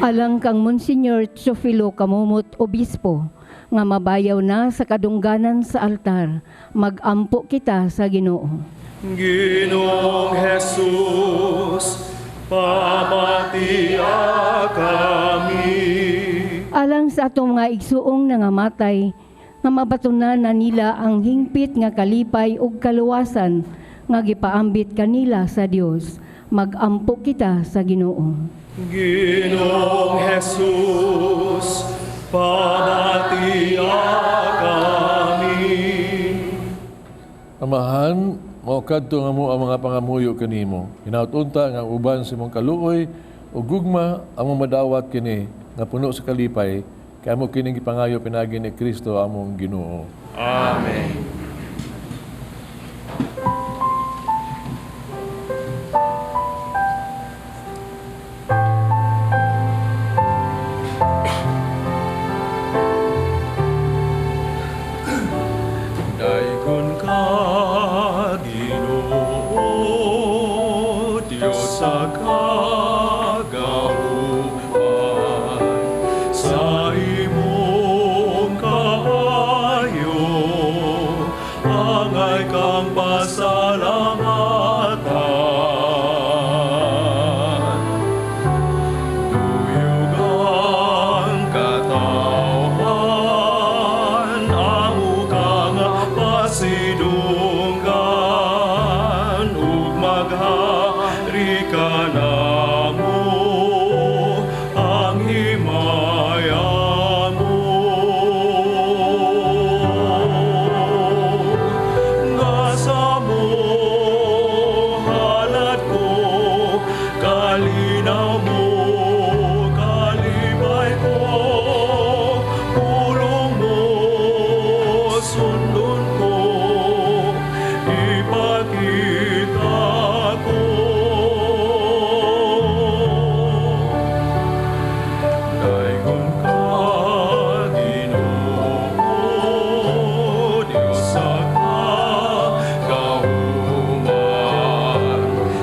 Speaker 1: Alang kang Monsignor Teofilo Kamumot, Obispo, nga mabayaw na sa kadungganan sa altar, mag-ampo kita sa Ginoo.
Speaker 3: Ginoong Jesus, pamatia kami.
Speaker 1: Alang sa atong mga igsuong nangamatay, nga mabatunan na nila ang hingpit nga kalipay ug kaluwasan, nga gipaambit kanila sa Dios, mag-ampo kita sa Ginoo.
Speaker 3: Ginoong Jesus, pamatia kami.
Speaker 4: Amahan, maukadto nga mo ang mga pangamuyo kanimo. Hinautunta nga uban sa imong kaluoy o gugma among madawat kini nga puno sa kalipay, kaya mo kining gipangayo pinagi ni Kristo among Ginoo.
Speaker 3: Amen. Daikon ka, Ginoo, Diyos sa kagauhan, sa imong kaayo, angay kang pasalamatan. Tuyog ang katawan, amo ka nga pasidunggan, ug maghari ka namo, ang himaya mo. Nga sa mo halad ko, kalinaw mo, kalibay ko, pulong mo, sundon ko, ipakita ko. Daingon ka, Ginoo, Diyos sa kagauhan,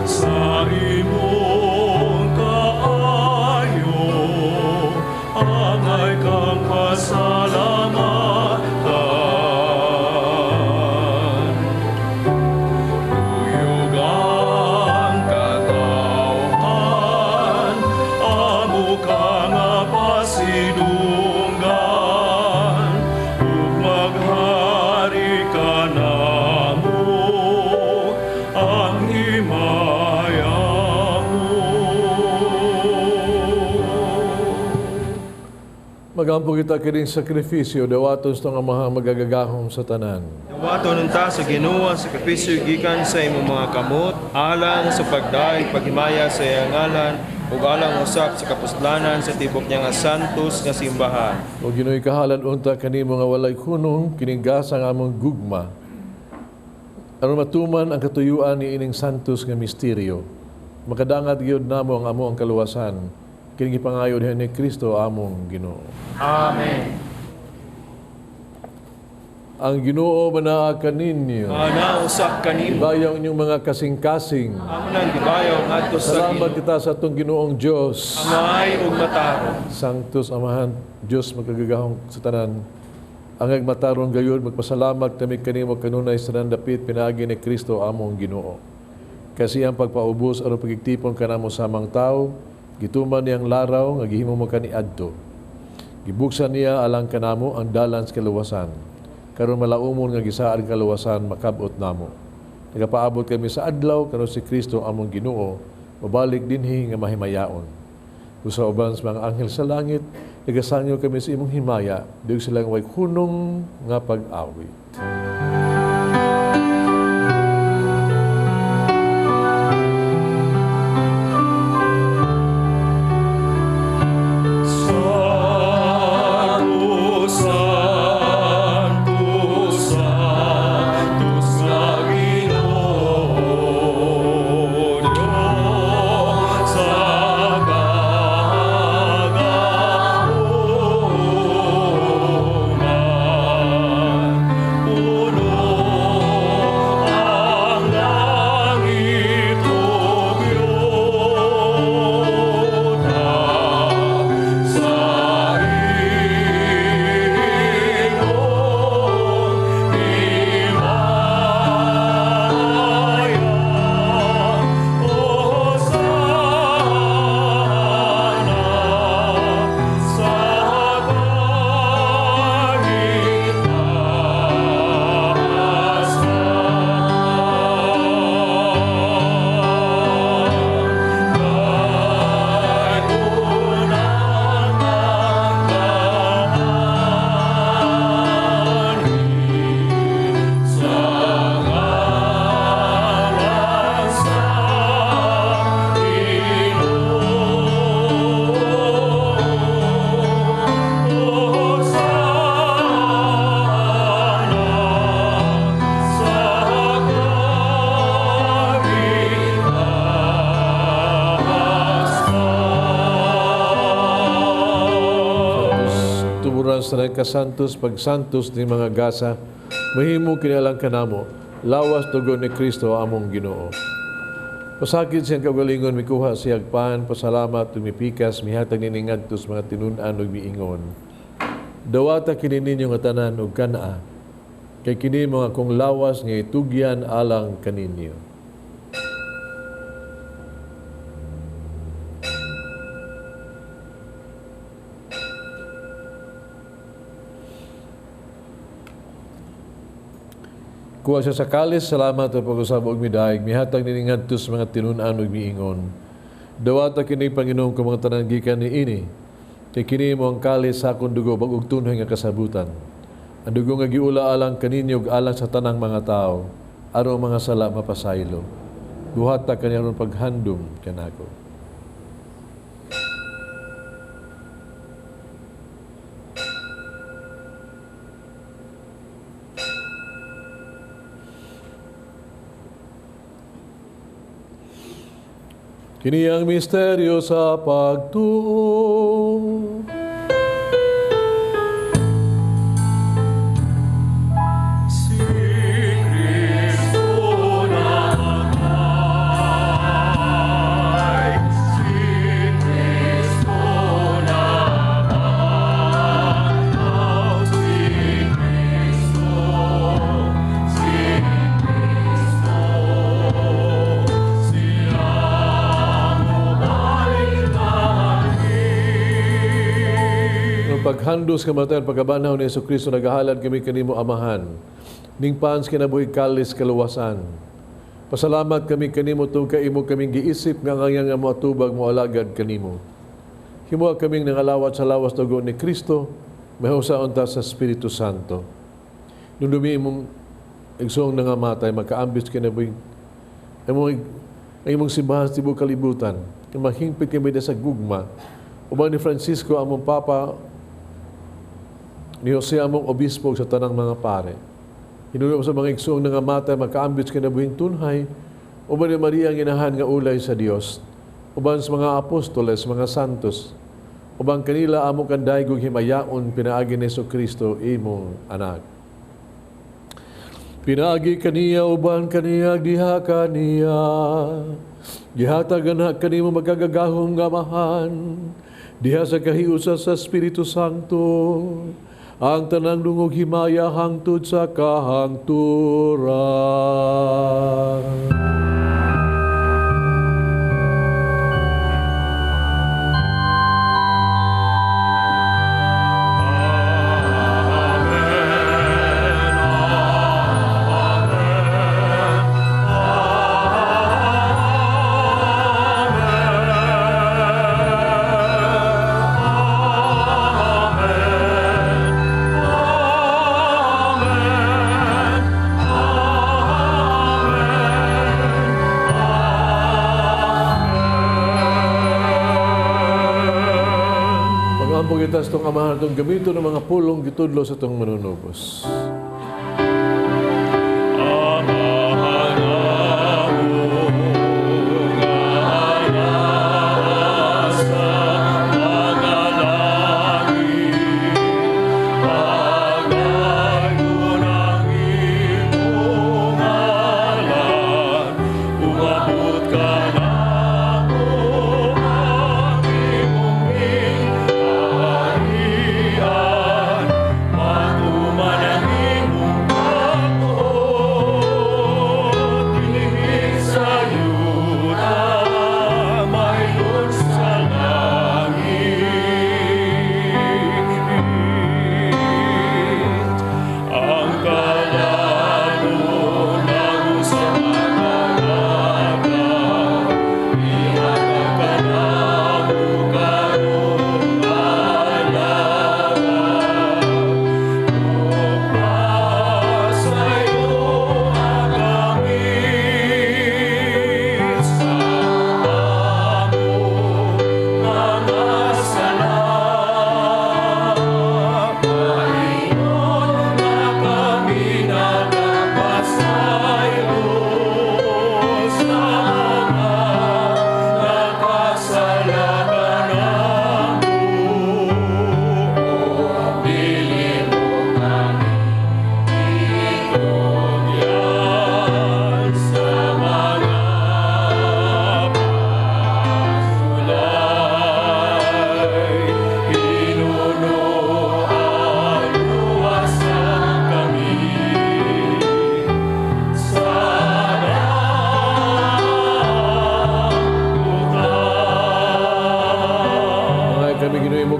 Speaker 3: sa imong kaayo, angay kang pasalamatan. Tuyog ang katawan, amo ka nga pasidunggan, ug maghari ka namo, ang himaya mo.
Speaker 4: Magampo kita kining sakripisyo, dawaton sa nga mga magagagahom sa tanan.
Speaker 7: Wato nun ta sa Ginoo ang sakripisyo gikan sa imong mga kamot, alang sa pagdaig paghimaya sa iyang ngalan, ug alang usab sa kapuslanan sa tibok niya nga santos nga simbahan.
Speaker 4: O Ginoo'y kahalan unta kanimo nga walay kunong kining gasa nga among gugma. Aron matuman ang katuyuan ni ining santos nga misteryo. Makadangat gyud namo ang amo ang kaluwasan. Kining gipangayo diha ni Kristo among Ginoo.
Speaker 7: Amen.
Speaker 3: Ginoong Jesus, pamatia kami.
Speaker 4: Alang sa atong mga igsuong nangamatay, nga mabatunan na nila ang hingpit nga kalipay ug kaluwasan, nga gipaambit kanila sa Dios, mag-ampo kita sa Ginoo.
Speaker 7: Ginoong Jesus, pamatia kami.
Speaker 4: Alang sa mga tawo nga nag-antos sa kalisod, ang Ginoo manaa kaninyo.
Speaker 7: Ana usa kanimo.
Speaker 4: Ibayaw inyong mga kasing-kasing.
Speaker 7: Amo nang gibayaw ngadto sa
Speaker 4: Salamat kita sa atong Ginoong Dios.
Speaker 7: amay ug matarong.
Speaker 4: Sanctus Amahan, Diyos magkagagahong sa tanan. Angag mataron gayon, magpasalamat kami kanimo kanunay sa nandapit pinaagi ni Kristo among Ginoo. Kasi ang pagpaubos aron pagigtipon kanamo samang tao, gituman niyang laraw nga gihimo mo kaniadto. Gibuksan niya alang kanamo ang dalan sa kaluwasan. Karon malaumon nga gisaad kaluwasan makabot namo. Nagapaabot kami sa adlaw karon si Kristo among Ginoo, mabalik dinhi nga mahimayaon. Usa uban sa mga anghel sa langit, nagasangyo kami sa imong himaya, diog silang way hunong nga pag-awit. Sa nagkasantos, pagsantos ni mga gasa, mahimo kinalang kanamo, lawas tugon ni Kristo among Ginoo. Pasakit siyang kagalingon, mikuha siyag pan, pasalamat, tumipikas, mihatag niningadtos mga tinunan ug miingon. Dawata kini ninyo nga tanan ug kanaa, kay kini mga kong lawas nga itugyan alang kaninyo. Kuha siya sa kalis, salamat at pag-usab og midayeg, mihatag niningadtos mga tinunan ug miingon. Dawata kini Panginoon ko mga tanan gikan ni ini, kay kini mo ang kalis sa akong dugo bag-og tunhay nga kasabutan. Ang dugo nga giula alang kaninyo ug alang sa tanang mga tao, aron mga sala mapasaylo. Buhata kaniya paghandom kanako. Kini ang misteryo sa pagtuo.
Speaker 6: Si Kristo namatay, si Kristo namatay, si Kristo,
Speaker 4: paghandos kamatayon pagkabanaw ni Jesucristo nagahalad kami kanimo amahan ning paans kinabuhi kalis kaluwasan. Pasalamat kami kanimo tungod kay imo kaming giisip nga ngayang nga moatubag mo alagad kanimo. Himo kaming nangalawat sa lawas tugon ni Kristo, mahusaon ta sa Espiritu Santo. Nung dumi imong igsoong nangamatay magkaambis kinabuhi imong simbahan sa tibuok kalibutan. Mahingpit kami sa gugma. Uban ni Francisco among papa, ni Jose among obispo sa tanang mga pare. Hinuyo sa mga igsoong nangamatay makaambit kinabuhing tunhay, uban ni Maria ang inahan nga ulay sa Dios, uban sa mga apostoles, mga santos, uban kanila among kandaygog himayaon pinaagi ni Jesucristo imong anak. Pinaagi kaniya uban kaniya diha kaniya. Gihatag anak kanimo magagagahom nga amahan. Diha sa kahiusa sa Espiritu Santo. Ang tanang dungog himaya hangtod sa kahangturan. Pagitas itong amahan itong gamito ng mga pulong gitudlo sa itong manunubos.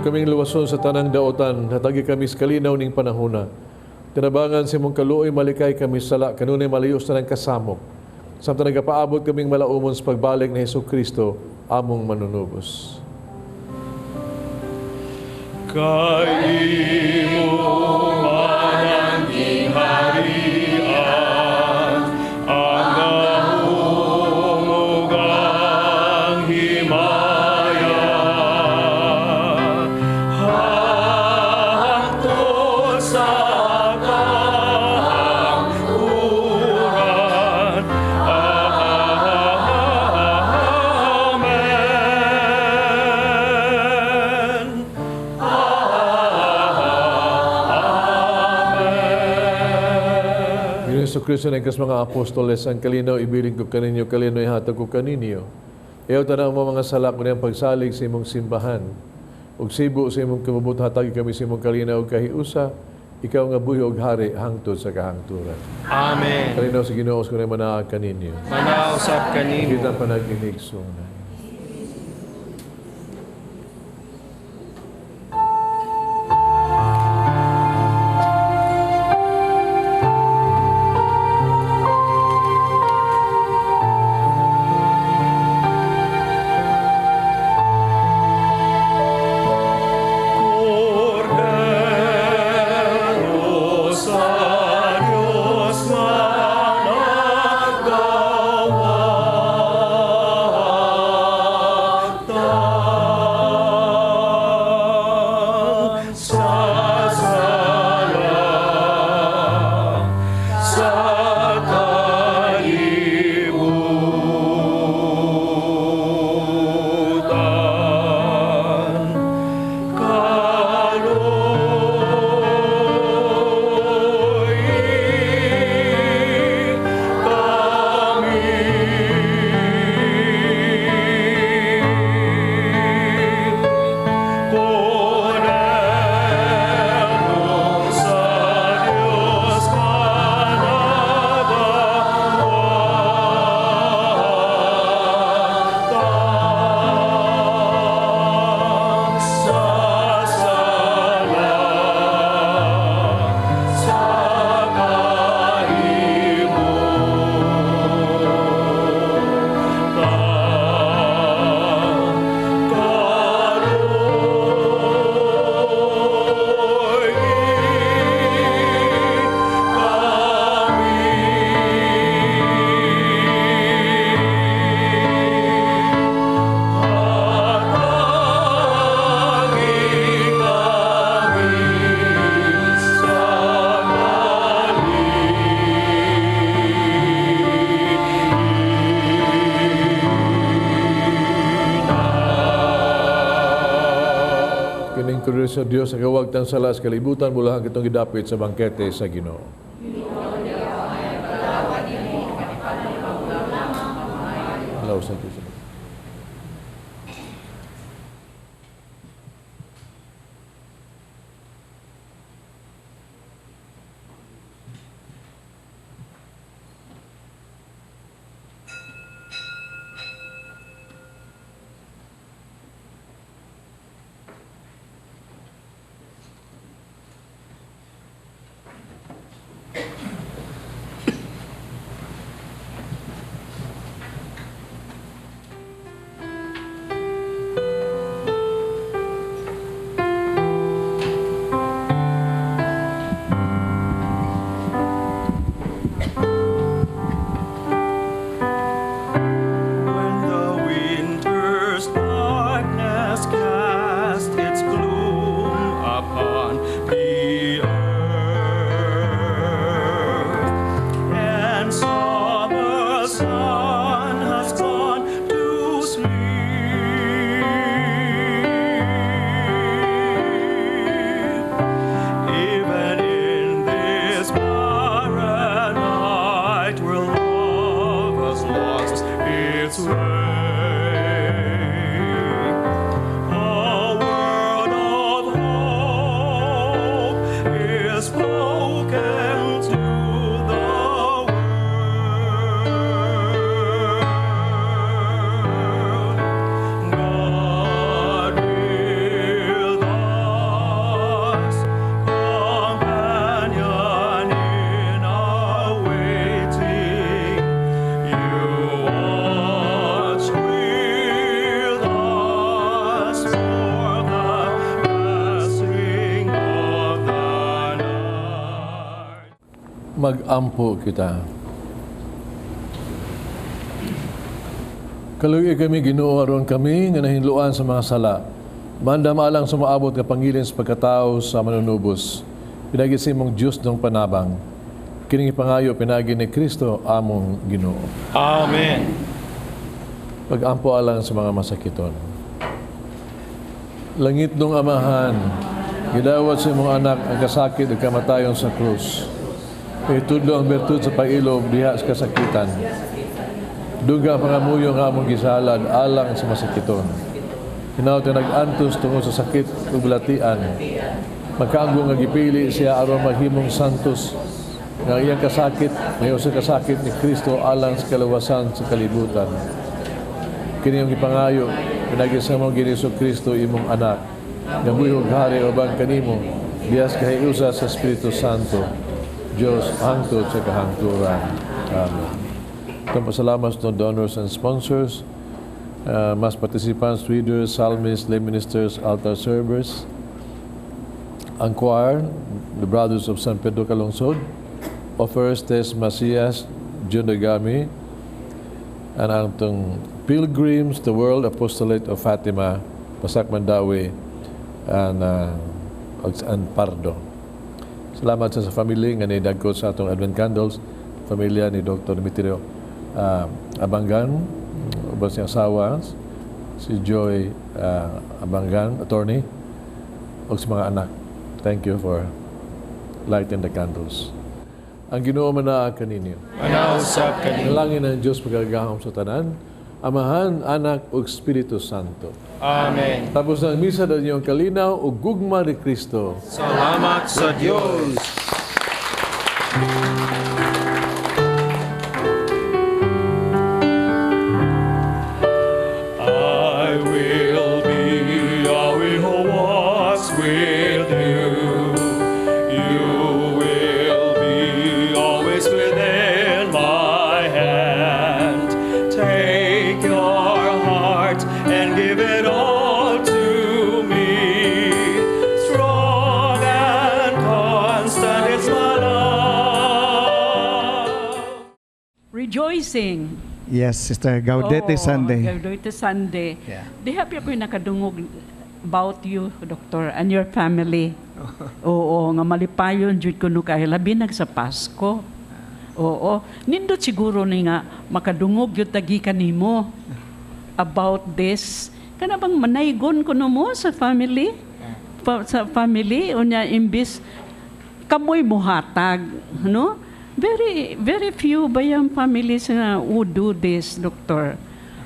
Speaker 4: Kaming luwason sa tanang daotan, hatagi kami sa kalinaw ning panahona. Tinabangan si mong kaluoy malikay kami sala, kanunay malayos na ng kasamok. Samtang nagapaabot kaming malaumon sa pagbalik ni Hesus Kristo, among manunubos.
Speaker 7: Kay imo manangking harian, ang kahumugang himaya. Hangtod sa kahangturan.
Speaker 4: Hesus Kristo ng kas mga apostoles, ang kalinaw ibiling ko kaninyo, kalinaw ihatag ko kaninyo. Ayaw tanang mo mga salak mo niyang pagsalig sa imong simbahan. Ug sibo sa imong kamabut hatagi kami sa imong kalinaw kahiusa, ikaw nga buhi og hari hangtod sa kahangturan.
Speaker 7: Amen.
Speaker 4: Kalinaw sa Ginoo ko na manaag kaninyo.
Speaker 7: Manausap kanimo.
Speaker 4: Kita panagdinig suna.
Speaker 7: Sa Diyos na naggawa
Speaker 4: nato sa Dios sa kawagtang sala sa kalibutan mula kitong gidapit sa bangkete sa Ginoo. Hello, sa Diyos.
Speaker 3: When the winter's darkness cast its gloom upon the earth, and summer's sun has gone to sleep, even in this barren night where love has lost its way, a word of hope is spoken to the world. God with us, companion in our waiting. You watch with us for the passing of the night.
Speaker 4: Mag-ampo kita. Kaluoy kami Ginoo aron kami nga nahinluan sa mga sala. Mandamalang sumaabot ka pangilin sa pagkatao sa manunubos. Pinagisimong Diyos ng panabang. Kining ipangayo pinagi ni Kristo among Ginoo.
Speaker 7: Amen.
Speaker 4: Pag-ampo alang sa mga masakiton. Langit nung amahan, gidawat sa imong anak ang kasakit ug kamatayon sa krus. Itudlo ang bertud sa pag-ilob diha sa kasakitan. Duga pangamuyo nga among gisalad alang sa masakiton. Hinaut nga nag-antos tungod sa sakit ug latian. Magkaanggo nga gipili siya aron mahimong santos nga iyang kasakit, ngayon sa kasakit ni Kristo alang sa kalawasan sa kalibutan. Kini ang ipangayo, pinagisama ng Giniso Kristo imong anak, nga buhig hari uban kanimo, biyas kahiusa sa Espiritu Santo, Diyos hangtod sa kahangturan. Amen. Itong pasalamat ng donors and sponsors, mas participants, readers, psalmists, lay ministers, altar servers, ang choir, the Brothers of San Pedro Calungsod, offers Tess Macias, Jun Dagami, and ang itong Pilgrims, the World Apostolate of Fatima, Pasak Mandawi, and Pardo. Salamat sa family nga nidagkot sa atong Advent Candles, familia ni Dr. Demetrio Abangan, ubang siyang asawa, si Joy Abangan, attorney, o sa mga anak. Thank you for lighting the candles. Ang Ginoo manaa kaninyo.
Speaker 7: Manausap kanino.
Speaker 4: Nalangin ng Diyos pagkagahom sa tanan, Amahan, Anak, ug Espiritu Santo.
Speaker 7: Amen.
Speaker 4: Tapos ang misa na inyong kalinaw ug gugma ni Kristo.
Speaker 7: Salamat sa Diyos.
Speaker 3: I will walk with you. You will be always within my hand. Take your heart and give it all to me. Strong and constant is my love.
Speaker 5: Rejoicing.
Speaker 8: Yes, Sister. Gaudete Sunday.
Speaker 5: Gaudete Sunday.
Speaker 8: Yeah.
Speaker 5: Di happy ako yung nakadungog about you, Doctor, and your family. Oo, nga malipayon, jud ko no kay labi nag sa Pasko. Oo, nindot siguro ni nga makadungog yung tagi kanimo about this. Kana bang manaygon ko no mo sa family? sa family unya imbis kamoy mohatag, no? Very few ba yung families nga who do this, Doktor?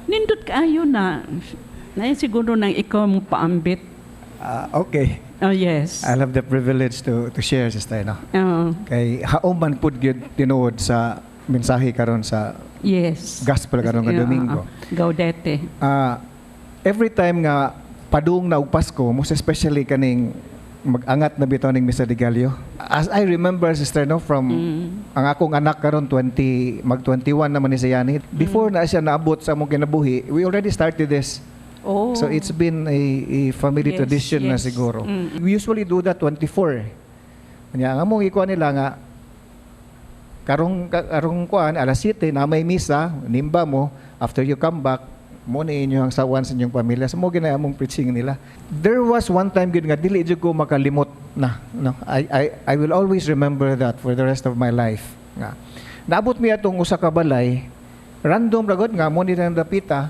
Speaker 5: Nindot kaayo na siguro nang ikaw mo paambit.
Speaker 8: Okay.
Speaker 5: Oh, yes.
Speaker 8: I have the privilege to share, sister, no?
Speaker 5: Oh,
Speaker 8: Kay haoman pud gyud tinuod sa mensahe karon sa
Speaker 5: yes.
Speaker 8: gospel karon nga Domingo.
Speaker 5: Gaudete.
Speaker 8: Every time nga padung na og Pasko, most especially kaning mag-angat na bitaw ning Misa de Gallo. As I remember, sister, no, from ang akong anak karon 21 naman ni siya yani. Before na siya naabot sa among kinabuhi, we already started this.
Speaker 5: Oh.
Speaker 8: So it's been a family
Speaker 5: Yes,
Speaker 8: tradition na
Speaker 5: yes.
Speaker 8: siguro. We usually do that 24. Kanya nga among ikuan nila nga karong kuan alas 7 na may misa, nimba mo, after you come back, mo ni inyo ang sawan sa inyong pamilya. So mo ginaya among preaching nila. There was one time gid nga dili jud ko makalimot na, no. I will always remember that for the rest of my life. Nga. Naabot mi atong usa ka balay, random ra gud nga mo ni nang dapita,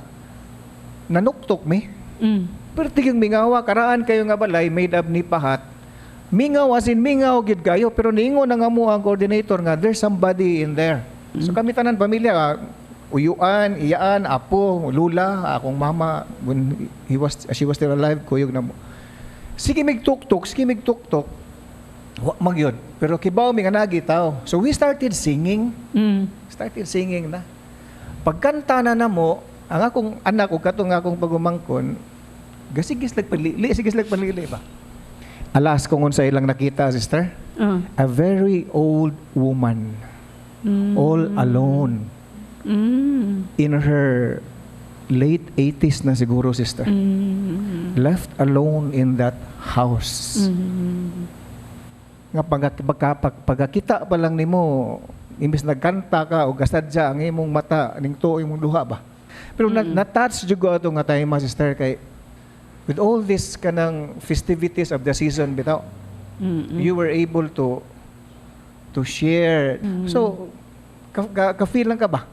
Speaker 8: nanuktok mi. Pero tiging mingawa, karaan kayo nga balay, made up ni pahat. Mingaw as in mingaw gid kayo, pero niingon na nga mo ang coordinator nga, there's somebody in there. So kami tanan pamilya, uyuan, iyaan, apo, lula, akong mama, when she was still alive, kuyog na mo. Sige migtuktok, wa magyod. Pero kibaw mi nga nagitaw. So we started singing. Na. Pagkanta na namo, ang akong anak o katong akong pagumangkon, gasigis lag panlili ba? Alas kung unsa ilang nakita, sister. A very old woman, all alone. In her late 80s na siguro, sister. Left alone in that house. Nga pagkakita pa lang nimo, imbis nagkanta ka o gasadya ang imong mata, ning tuo imong duha ba? Pero na-touch jud ko ato nga tayo, mga sister, kay with all this kanang festivities of the season bitaw, you were able to share. So, ka-feel lang ka ba?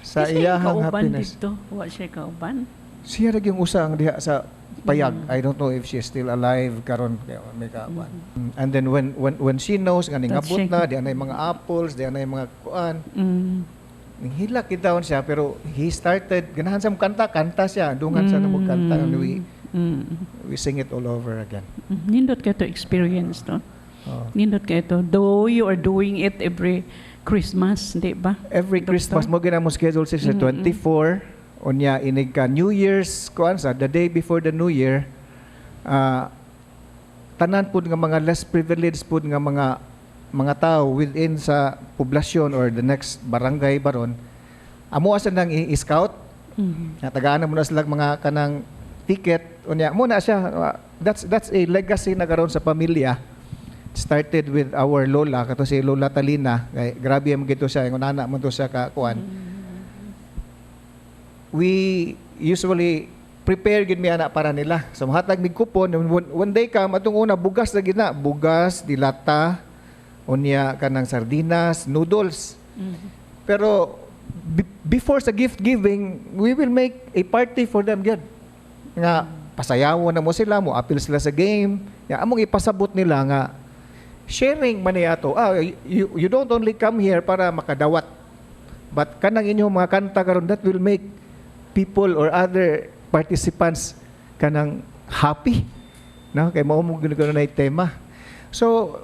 Speaker 8: Sa iyahang happiness.
Speaker 5: Dito. Wa siya kauban.
Speaker 8: Siya rin yung usang diha sa payag. I don't know if she's still alive karon kay may kauban. And then when she knows nga ning abot na, di anay mga apples, di anay mga kuan. Hila kitawon siya, pero he started ganahan sa kanta siya, dungan sa namog kanta, and we sing it all over again.
Speaker 5: Nindot ka to experience, no? Nindot ka ito. Though you are doing it every Christmas, di ba?
Speaker 8: Every
Speaker 5: Doctor?
Speaker 8: Christmas mo ginamo schedule sa 24, unya inig ka New Year's kuan sa the day before the New Year, tanan pud nga mga less privileged pud nga mga tao within sa poblasyon or the next barangay baron, amo asa nang i-scout. Tagaan mo na sila mga kanang ticket, unya mo na siya. That's a legacy na karon sa pamilya. Started with our lola, kato si Lola Talina. Kay grabe ang gito siya, yung nana mo to sa kakuan. We usually prepare gid mi ana para nila. So mahatag mig kupon, one day kam atong una bugas na gid na, bugas, dilata, unya kanang sardinas, noodles. Pero before sa gift giving, we will make a party for them gid. Nga pasayawon na mo sila, mo appeal sila sa game. Ya among ipasabot nila nga sharing man ato. You don't only come here para makadawat, but kanang inyong mga kanta karon, that will make people or other participants kanang happy, no? Kay mao mo gino na tema. So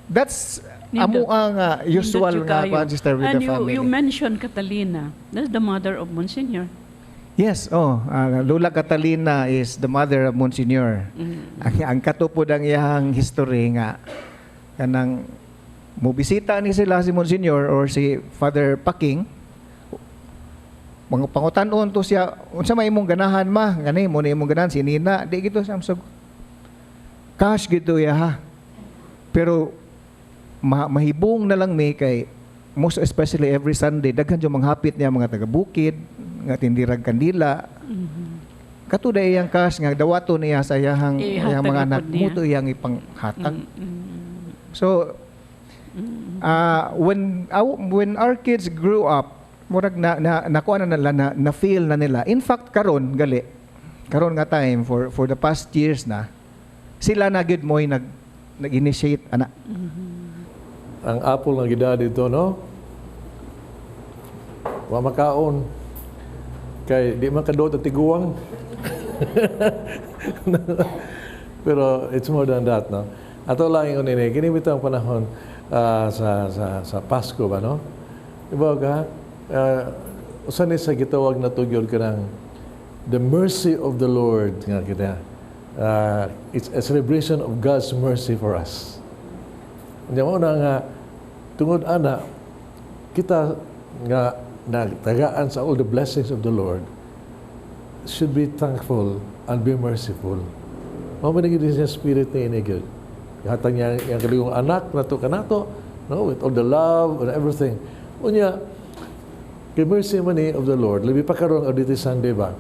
Speaker 8: that's amo ang usual nga sister with the family.
Speaker 5: You mentioned Catalina. That's the mother of Monsignor.
Speaker 8: Yes, Lola Catalina is the mother of Monsignor. Ang katupod ang iyang history nga kanang mobisita ni sila si Monsignor or si Father Paking, mga pangutan-on to siya, unsa may imong ganahan ma, gani mo ni imong ganahan si Nina, di gito sa amsag cash gito ya ha. Pero mahibong na lang may kay most especially every Sunday daghan yung manghapit niya mga taga-bukid nga tindirag kandila. Katuda iyang cash nga dawato niya sa iyang mga anak mo to iyang ipanghatag. So when our kids grew up, murag nakuha na nila na feel na nila. In fact karon nga time for the past years na Sila na gid mo'y nag-initiate, ana.
Speaker 4: Ang apple nga gida dito, no? Wa makaon. Kay di man kadot at tiguang. Pero it's more than that, no? Ato lang yung nini, kinibito ang panahon sa Pasko ba, no? Diba ka? Usan ni sa gitawag na tugyod ka ng the mercy of the Lord nga kita. It's a celebration of God's mercy for us. Hindi mo na nga, tungod ana, kita nga nagtagaan sa all the blessings of the Lord, should be thankful and be merciful. Mamanagin din siya spirit ni inigil. Hatang niya yung kaligong anak na to kanato, no? With all the love and everything. Unya, kay mercy money of the Lord, labi pa karoon dito Sunday ba?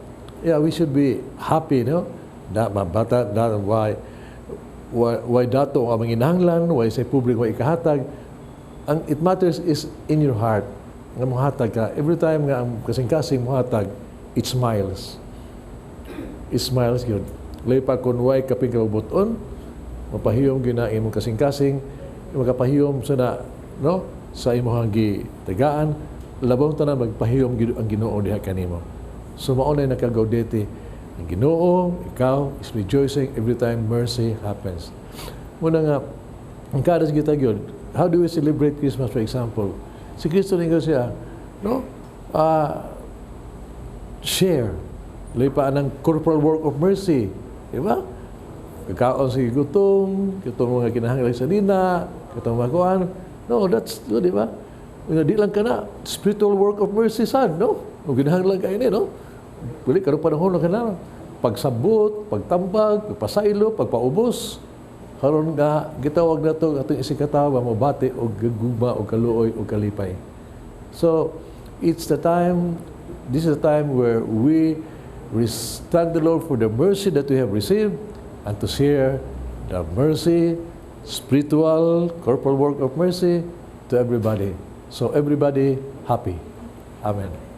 Speaker 4: Yeah, we should be happy, no? Bata, why dato ang manginahanglan, why sa publiko ikahatag. Ang it matters is in your heart. Nga muhatag ka. Every time nga ang kasing-kasing muhatag, it smiles. It smiles yun. Laipa kung why kaping kabubuton, mapahiyom gina imong kasing-kasing, magapahiyom sa na, no? Sa imong tagaan, labang tanan magpahiyom ang Ginoo diha kanimo. So maunay nakagaudete ang Ginoo, ikaw is rejoicing every time mercy happens. Muna nga, ang kadas kita gyud, how do we celebrate Christmas, for example? Si Kristo ninyo siya, no? Share. Lipaan ng corporal work of mercy. Diba? Kakaon si gutom, kitong mga kinahanglan sa dina, kitong mga kuhan. No, that's good, di ba? Di lang ka na, spiritual work of mercy, son, no? Kung kinahanglan ka ini, no? Balik, karong panahon na kailangan. Pagsabot, pagtambag, pagpasaylo, pagpaubos. Karon nga, gitawag na ito, atong isikatawa, mabati, o gaguma, o kaluoy, o kalipay. So, it's the time, this is the time where we thank the Lord for the mercy that we have received and to share the mercy, spiritual, corporal work of mercy to everybody. So, everybody happy. Amen.